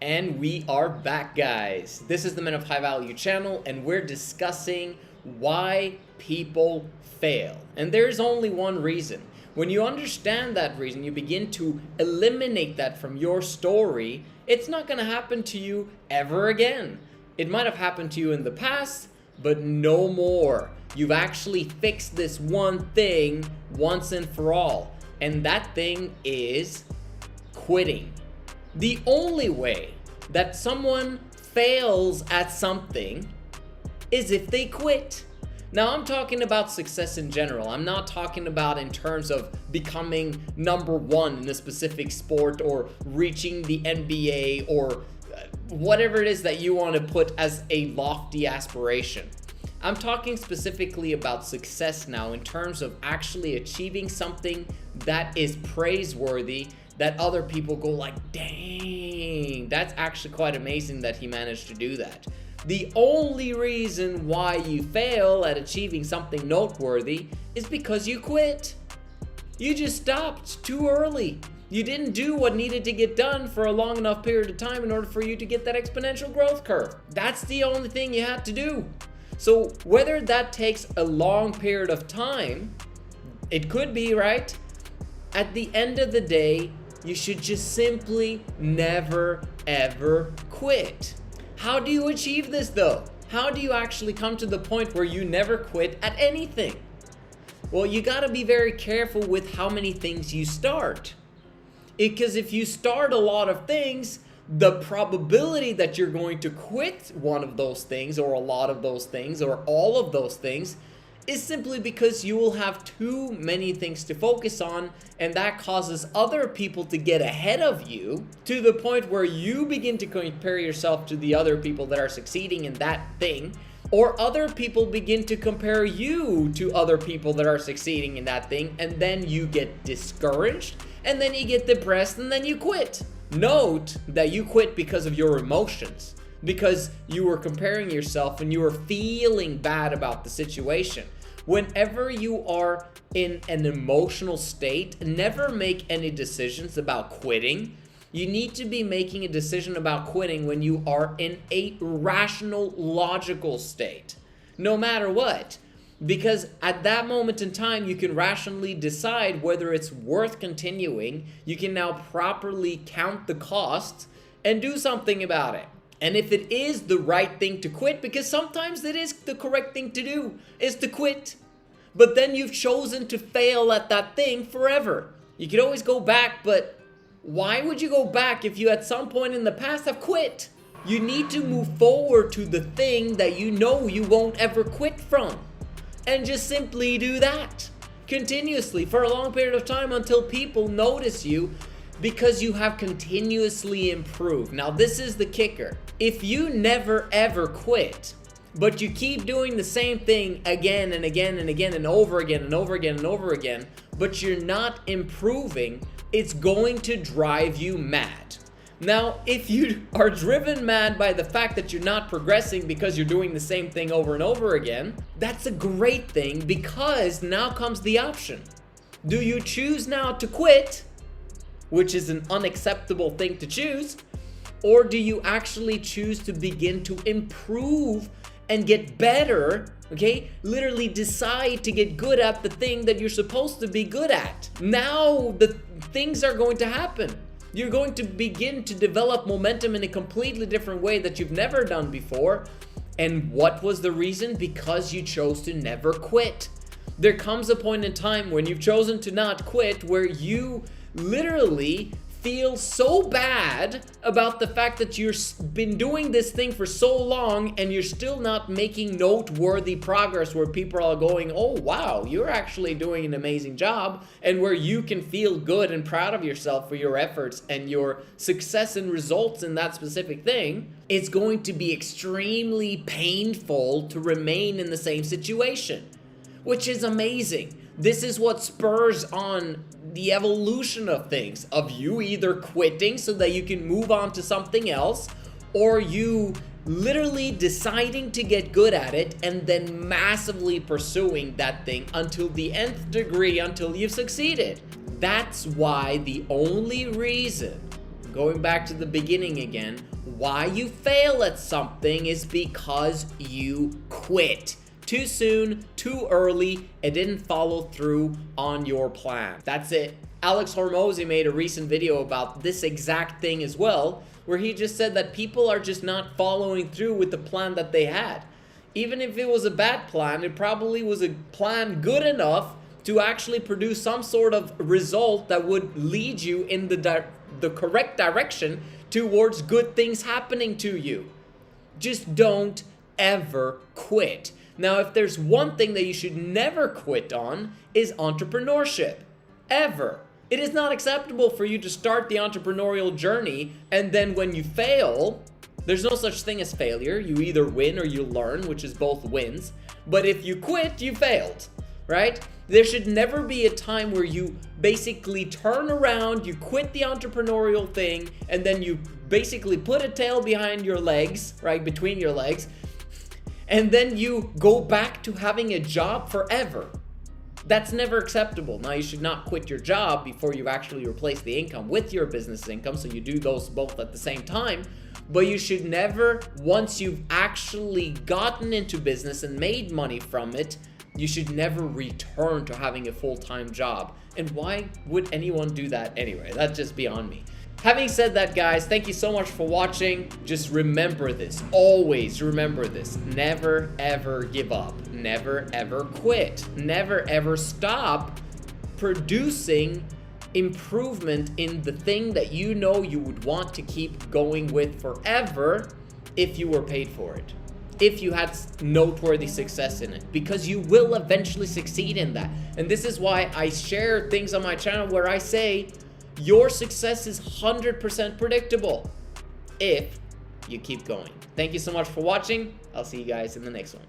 And we are back, guys. This is the Men of High Value channel, and we're discussing why people fail. And there's only one reason. When you understand that reason, you begin to eliminate that from your story, it's not going to happen to you ever again. It might have happened to you in the past, but no more. You've actually fixed this one thing once and for all. And that thing is quitting. The only way that someone fails at something is if they quit. Now, I'm talking about success in general. I'm not talking about in terms of becoming number one in a specific sport or reaching the NBA or whatever it is that you want to put as a lofty aspiration. I'm talking specifically about success now in terms of actually achieving something that is praiseworthy, that other people go like, dang, that's actually quite amazing that he managed to do that. The only reason why you fail at achieving something noteworthy is because you quit. You just stopped too early. You didn't do what needed to get done for a long enough period of time in order for you to get that exponential growth curve. That's the only thing you had to do. So whether that takes a long period of time, it could be, right? At the end of the day, you should just simply never ever quit. How do you achieve this though? How do you actually come to the point where you never quit at anything? Well, you gotta be very careful with how many things you start. Because if you start a lot of things, the probability that you're going to quit one of those things or a lot of those things or all of those things is simply because you will have too many things to focus on, and that causes other people to get ahead of you to the point where you begin to compare yourself to the other people that are succeeding in that thing, or other people begin to compare you to other people that are succeeding in that thing, and then you get discouraged, and then you get depressed, and then you quit. Note that you quit because of your emotions, because you were comparing yourself and you were feeling bad about the situation. Whenever you are in an emotional state, never make any decisions about quitting. You need to be making a decision about quitting when you are in a rational, logical state, no matter what. Because at that moment in time, you can rationally decide whether it's worth continuing. You can now properly count the costs and do something about it. And if it is the right thing to quit, because sometimes it is the correct thing to do, is to quit. But then you've chosen to fail at that thing forever. You could always go back, but why would you go back if you at some point in the past have quit? You need to move forward to the thing that you know you won't ever quit from. And just simply do that continuously for a long period of time until people notice you, because you have continuously improved. Now, this is the kicker. If you never ever quit, but you keep doing the same thing again and again and again and over again and over again and over again, but you're not improving, it's going to drive you mad. Now, if you are driven mad by the fact that you're not progressing because you're doing the same thing over and over again, that's a great thing, because now comes the option. Do you choose now to quit, which is an unacceptable thing to choose, or do you actually choose to begin to improve and get better, okay? Literally decide to get good at the thing that you're supposed to be good at. Now the things are going to happen. You're going to begin to develop momentum in a completely different way that you've never done before. And what was the reason? Because you chose to never quit. There comes a point in time when you've chosen to not quit where you literally feel so bad about the fact that you've been doing this thing for so long and you're still not making noteworthy progress where people are going, oh wow, you're actually doing an amazing job, and where you can feel good and proud of yourself for your efforts and your success and results in that specific thing. It's going to be extremely painful to remain in the same situation, which is amazing. This is what spurs on the evolution of things, of you either quitting so that you can move on to something else, or you literally deciding to get good at it and then massively pursuing that thing until the nth degree, until you've succeeded. That's why the only reason, going back to the beginning again, why you fail at something is because you quit too soon, too early, and didn't follow through on your plan. That's it. Alex Hormozy made a recent video about this exact thing as well, where he just said that people are just not following through with the plan that they had. Even if it was a bad plan, it probably was a plan good enough to actually produce some sort of result that would lead you in the correct direction towards good things happening to you. Just don't ever quit. Now, if there's one thing that you should never quit on, is entrepreneurship. Ever. It is not acceptable for you to start the entrepreneurial journey and then when you fail, there's no such thing as failure. You either win or you learn, which is both wins. But if you quit, you failed, right? There should never be a time where you basically turn around, you quit the entrepreneurial thing, and then you basically put a tail behind your legs, right, between your legs, and then you go back to having a job forever. That's never acceptable. Now, you should not quit your job before you've actually replaced the income with your business income, so you do those both at the same time. But you should never, once you've actually gotten into business and made money from it, you should never return to having a full-time job. And why would anyone do that anyway? That's just beyond me. Having said that, guys, thank you so much for watching. Just remember this. Always remember this. Never, ever give up. Never, ever quit. Never, ever stop producing improvement in the thing that you know you would want to keep going with forever if you were paid for it. If you had noteworthy success in it, because you will eventually succeed in that. And this is why I share things on my channel where I say, your success is 100% predictable if you keep going. Thank you so much for watching. I'll see you guys in the next one.